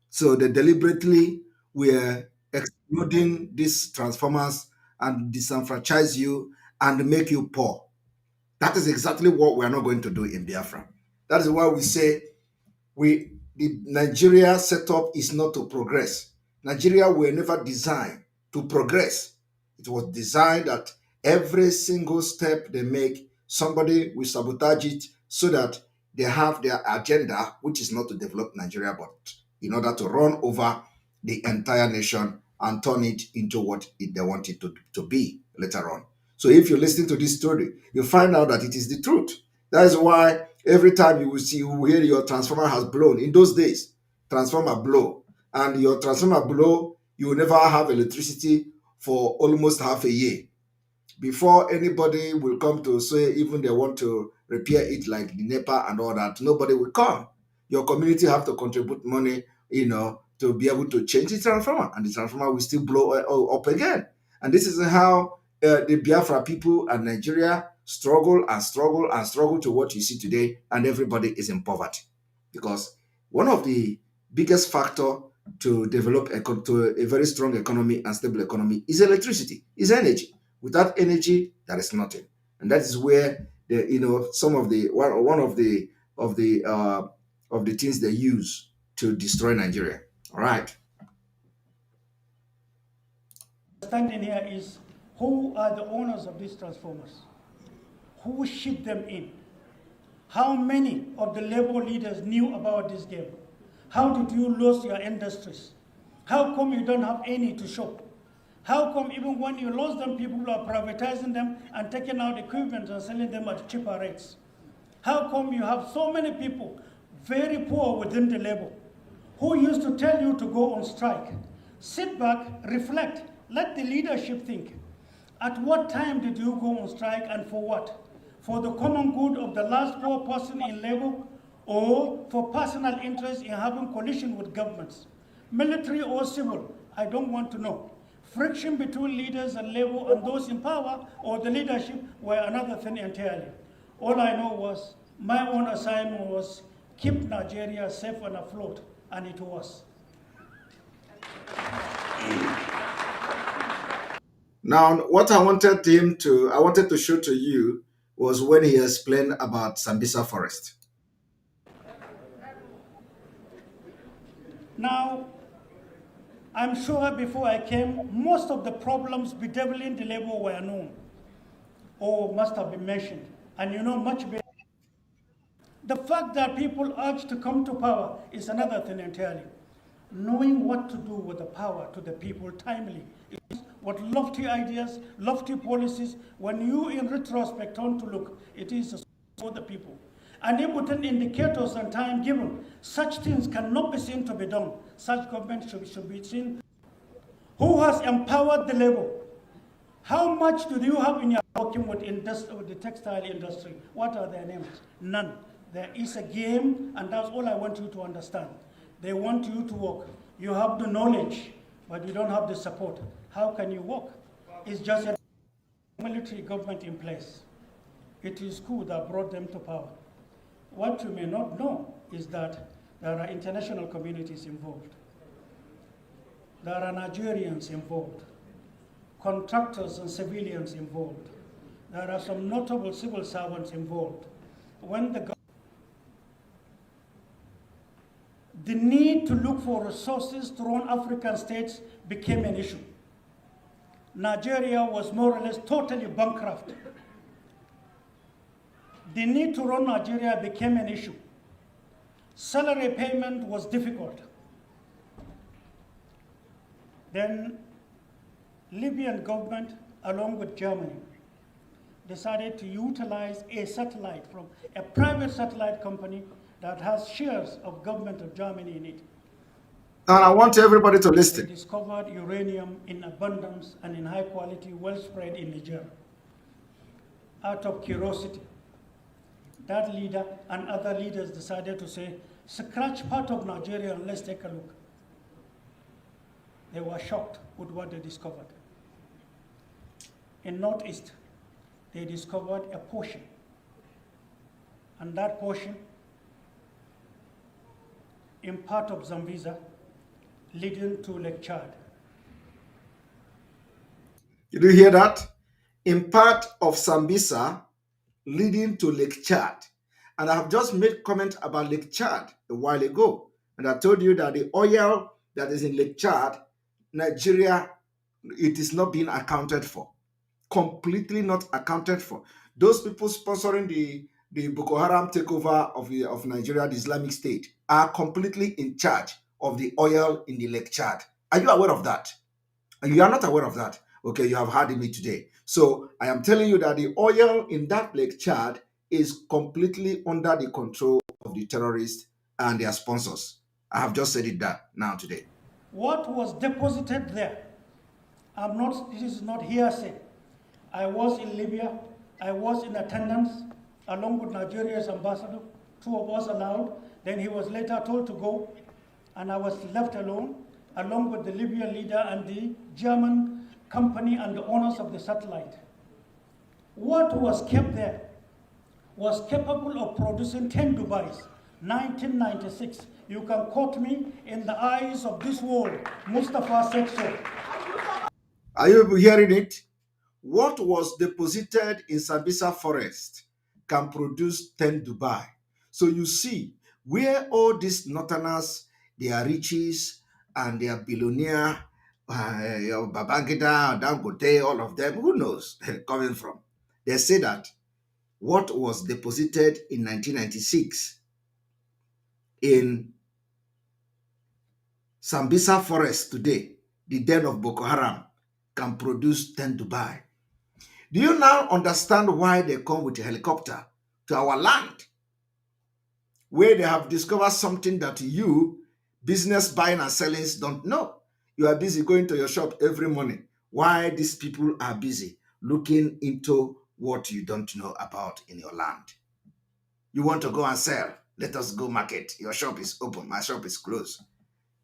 So they deliberately were exploding these transformers and disenfranchise you and make you poor. That is exactly what we are not going to do in Biafra. That is why we say the Nigeria setup is not to progress. Nigeria were never designed to progress. It was designed that every single step they make, somebody will sabotage it so that they have their agenda, which is not to develop Nigeria, but in order to run over the entire nation and turn it into what they want it to be later on. So if you listen to this story, you find out that it is the truth. That is why every time you will hear your transformer has blown. In those days, transformer blow, and your transformer blow, you will never have electricity for almost half a year. Before anybody will come to say even they want to repair it like the NEPA and all that, nobody will come. Your community have to contribute money, to be able to change the transformer, and the transformer will still blow up again. And this is how the Biafra people and Nigeria struggle and struggle and struggle to what you see today, and everybody is in poverty. Because one of the biggest factor to develop to a very strong economy and stable economy is electricity, is energy. Without energy, there is nothing, and that is where some of the one of the things they use to destroy Nigeria. All right. Standing here is who are the owners of these transformers? Who shipped them in? How many of the labor leaders knew about this game? How did you lose your industries? How come you don't have any to show? How come even when you lost them, people are privatizing them and taking out equipment and selling them at cheaper rates? How come you have so many people very poor within the labor who used to tell you to go on strike? Sit back, reflect, let the leadership think. At what time did you go on strike and for what? For the common good of the last poor person in labor or for personal interest in having collision with governments? Military or civil, I don't want to know. Friction between leaders and labor and those in power or the leadership were another thing entirely. All I know was my own assignment was keep Nigeria safe and afloat, and it was. Now, what I wanted to show to you was when he explained about Sambisa Forest. Now, I'm sure before I came, most of the problems bedeviling the labor were known or must have been mentioned. And you know much better. The fact that people urge to come to power is another thing entirely. Knowing what to do with the power to the people timely is what lofty ideas, lofty policies, when you in retrospect turn to look, it is for the people. And if within indicators and time given, such things cannot be seen to be done. Such government should be seen. Who has empowered the labor? How much do you have in your working with the textile industry? What are their names? None. There is a game, and that's all I want you to understand. They want you to work. You have the knowledge, but you don't have the support. How can you work? It's just a military government in place. It is coup that brought them to power. What you may not know is that there are international communities involved. There are Nigerians involved, contractors and civilians involved. There are some notable civil servants involved. When the need to look for resources to run African states became an issue. Nigeria was more or less totally bankrupt. The need to run Nigeria became an issue. Salary payment was difficult. Then Libyan government, along with Germany, decided to utilize a satellite from a private satellite company that has shares of government of Germany in it. And I want everybody to They listen. discovered uranium in abundance and in high quality, well spread in Niger. Out of curiosity, that leader and other leaders decided to say, scratch part of Nigeria and let's take a look. They were shocked with what they discovered. In Northeast, they discovered a portion. And that portion, in part of Zambeza, leading to Lake Chad. Did you hear that? In part of Sambisa, leading to Lake Chad. And I have just made comment about Lake Chad a while ago. And I told you that the oil that is in Lake Chad, Nigeria, it is not being accounted for. Completely not accounted for. Those people sponsoring the Boko Haram takeover of Nigeria, the Islamic State, are completely in charge of the oil in the Lake Chad. Are you aware of that? You are not aware of that. Okay, you have heard me today. So I am telling you that the oil in that Lake Chad is completely under the control of the terrorists and their sponsors. I have just said it that now today. What was deposited there? This is not hearsay. I was in Libya. I was in attendance along with Nigeria's ambassador. Two of us allowed. Then he was later told to go, and I was left alone, along with the Libyan leader and the German company and the owners of the satellite. What was kept there was capable of producing 10 Dubais, 1996. You can quote me in the eyes of this world. Mustafa said so. Are you hearing it? What was deposited in Sambisa Forest can produce 10 Dubai. So you see, where all these northerners, their riches and their billionaire, Babangida, Dangote, all of them, who knows, coming from. They say that what was deposited in 1996 in Sambisa Forest today, the den of Boko Haram, can produce 10 Dubai. Do you now understand why they come with a helicopter to our land, where they have discovered something that you, business buying and selling, don't know? You are busy going to your shop every morning. Why these people are busy looking into what you don't know about in your land? You want to go and sell. Let us go market. Your shop is open. My shop is closed.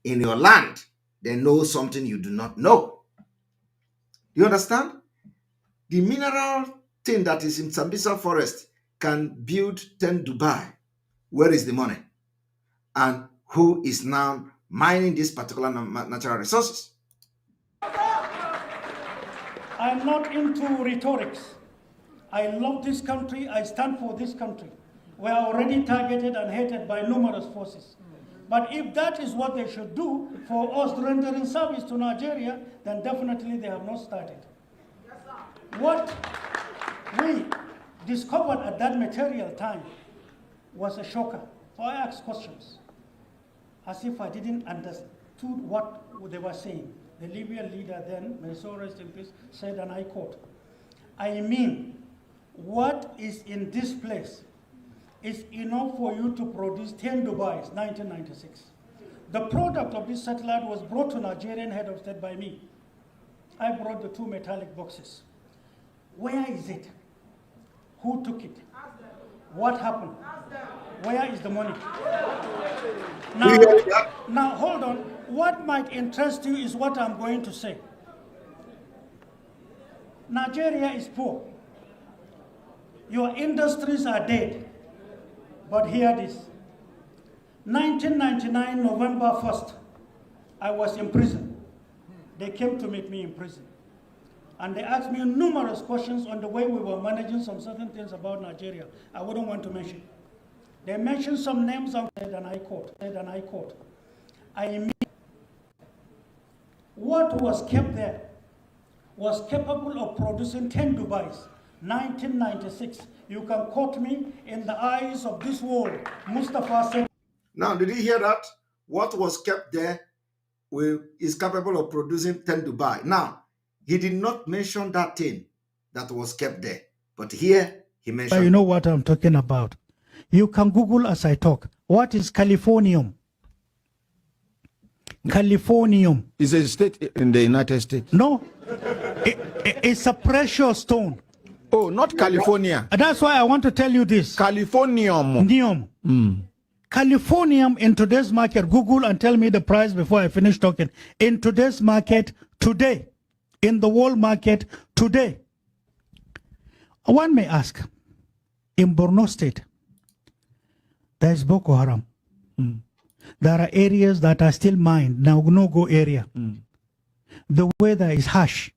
In your land, they know something you do not know. You understand? The mineral thing that is in Sambisa Forest can build 10 Dubai. Where is the money? And who is now mining these particular natural resources? I'm not into rhetorics. I love this country. I stand for this country. We are already targeted and hated by numerous forces. But if that is what they should do for us rendering service to Nigeria, then definitely they have not started. What we discovered at that material time was a shocker. So I asked questions as if I didn't understood what they were saying. The Libyan leader then, may so rest in peace, said, and I quote, "I mean, what is in this place is enough for you to produce 10 Dubais, 1996. The product of this satellite was brought to Nigerian head of state by me. I brought the 2 metallic boxes. Where is it? Who took it? What happened? Where is the money?" Now hold on. What might interest you is what I'm going to say. Nigeria is poor. Your industries are dead. But hear this. 1999, November 1st, I was in prison. They came to meet me in prison. And they asked me numerous questions on the way we were managing some certain things about Nigeria. I wouldn't want to mention. They mentioned some names and said, and I quote, "I mean, what was kept there was capable of producing 10 Dubais, 1996. You can quote me in the eyes of this world." Mustafa said. Now, did you hear that? What was kept there is capable of producing 10 Dubai. Now, he did not mention that thing that was kept there. But here, he mentioned... You know what I'm talking about. You can Google as I talk. What is Californium? Californium. Is a state in the United States? No. It's a precious stone. Oh, not California. That's why I want to tell you this. Californium. Californium in today's market, Google and tell me the price before I finish talking. In today's market today, in the world market today, one may ask, in Borno State, there is Boko Haram. There are areas that are still mined, now no-go area. The weather is harsh.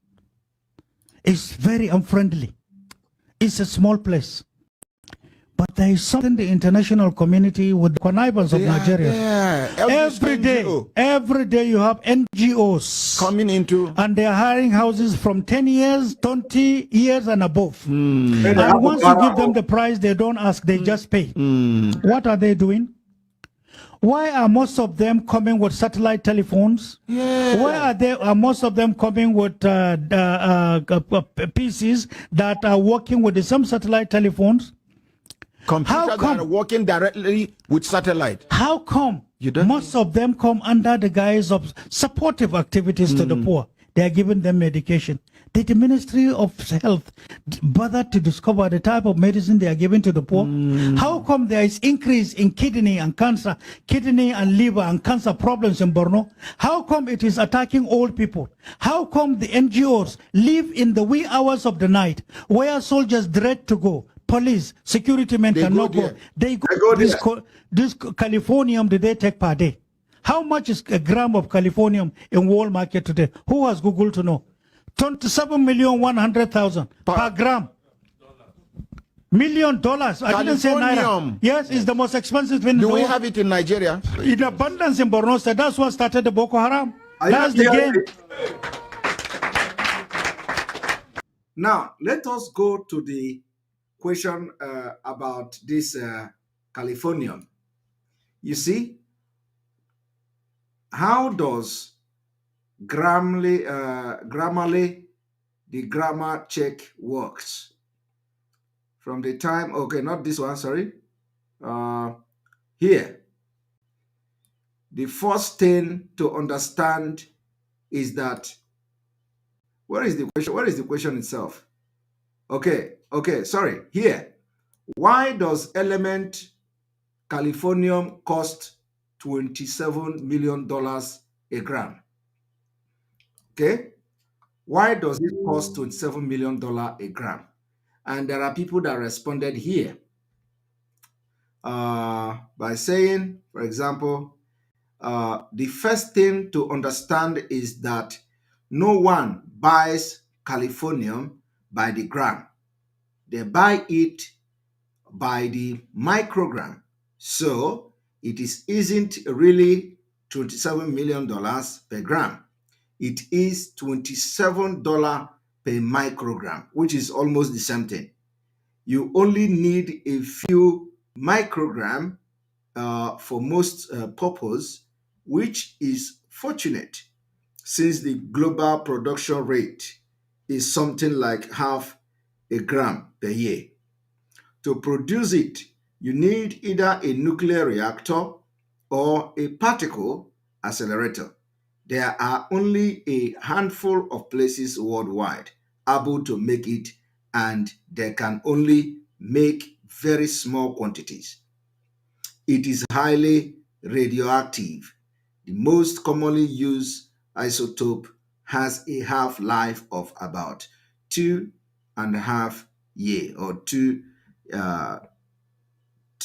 It's very unfriendly. It's a small place. But there is something the international community with the connivance of Nigeria. Every day you have NGOs coming into, and they are hiring houses from 10 years, 20 years and above. And once you give them the price, they don't ask, they just pay. What are they doing? Why are most of them coming with satellite telephones? Why are most of them coming with PCs that are working with the same satellite telephones? Computers that are working directly with satellite. How come most of them come under the guise of supportive activities to the poor? They are giving them medication. Did the Ministry of Health bother to discover the type of medicine they are giving to the poor? How come there is increase in kidney and cancer, kidney and liver and cancer problems in Borno? How come it is attacking old people? How come the NGOs live in the wee hours of the night where soldiers dread to go? Police, security men cannot go. They go this Californium do they take per day? How much is a gram of Californium in world market today? Who has Google to know? 27,100,000 per gram. $1 million. I didn't say naira. Yes, it's the most expensive thing. Do we have it in Nigeria? In abundance in Borno State. That's what started the Boko Haram. That's the game. Now, let us go to the question about this Californium. You see, how does Grammarly, the grammar check works? From the time, okay, not this one, sorry. Here, the first thing to understand is that, where is the question? Where is the question itself? Okay, sorry. Here, why does element Californium cost $27 million a gram? Okay, why does it cost $27 million a gram? And there are people that responded here by saying, for example, the first thing to understand is that no one buys Californium by the gram. They buy it by the microgram. So it isn't really $27 million per gram. It is $27 per microgram, which is almost the same thing. You only need a few microgram for most purpose, which is fortunate since the global production rate is something like half a gram per year. To produce it, you need either a nuclear reactor or a particle accelerator. There are only a handful of places worldwide able to make it, and they can only make very small quantities. It is highly radioactive. The most commonly used isotope has a half-life of about 2.5 years or 2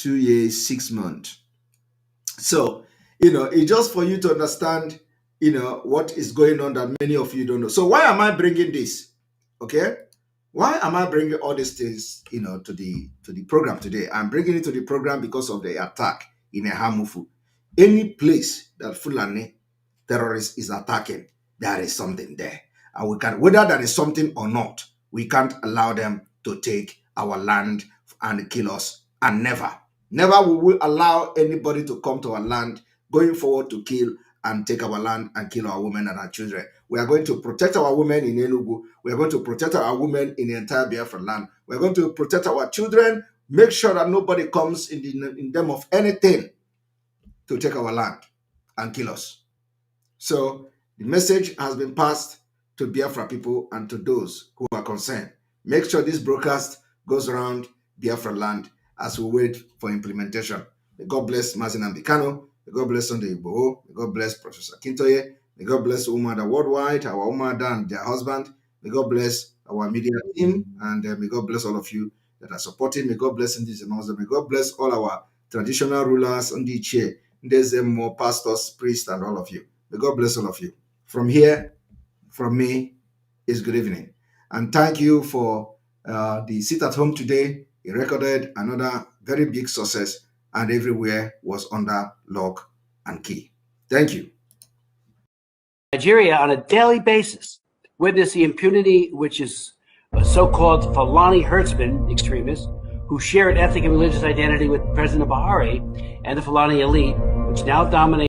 years, 6 months. So, it's just for you to understand, what is going on that many of you don't know. So why am I bringing this? Okay. Why am I bringing all these things, to the program today? I'm bringing it to the program because of the attack in Eha Amufu. Any place that Fulani terrorist is attacking, there is something there. And we can, whether there is something or not, we can't allow them to take our land and kill us. And never will we allow anybody to come to our land going forward to kill and take our land and kill our women and our children. We are going to protect our women in Enugu. We are going to protect our women in the entire Biafra land. We are going to protect our children, make sure that nobody comes in them of anything to take our land and kill us. So the message has been passed to Biafra people and to those who are concerned. Make sure this broadcast goes around Biafra land as we wait for implementation. May God bless Mazin Ambikano. May God bless Sunday Igboho. May God bless Professor Kintoye. May God bless Umada Worldwide, our Umada and their husband. May God bless our media team, and may God bless all of you that are supporting. May God bless Indies and also may God bless all our traditional rulers on the chair. There's more pastors, priests, and all of you. May God bless all of you. From here, from me, is good evening. And thank you for the sit at home today. He recorded another very big success, and everywhere was under lock and key. Thank you. Nigeria, on a daily basis, witness the impunity which is so-called Fulani herdsmen extremists who share an ethnic and religious identity with President Buhari and the Fulani elite, which now dominate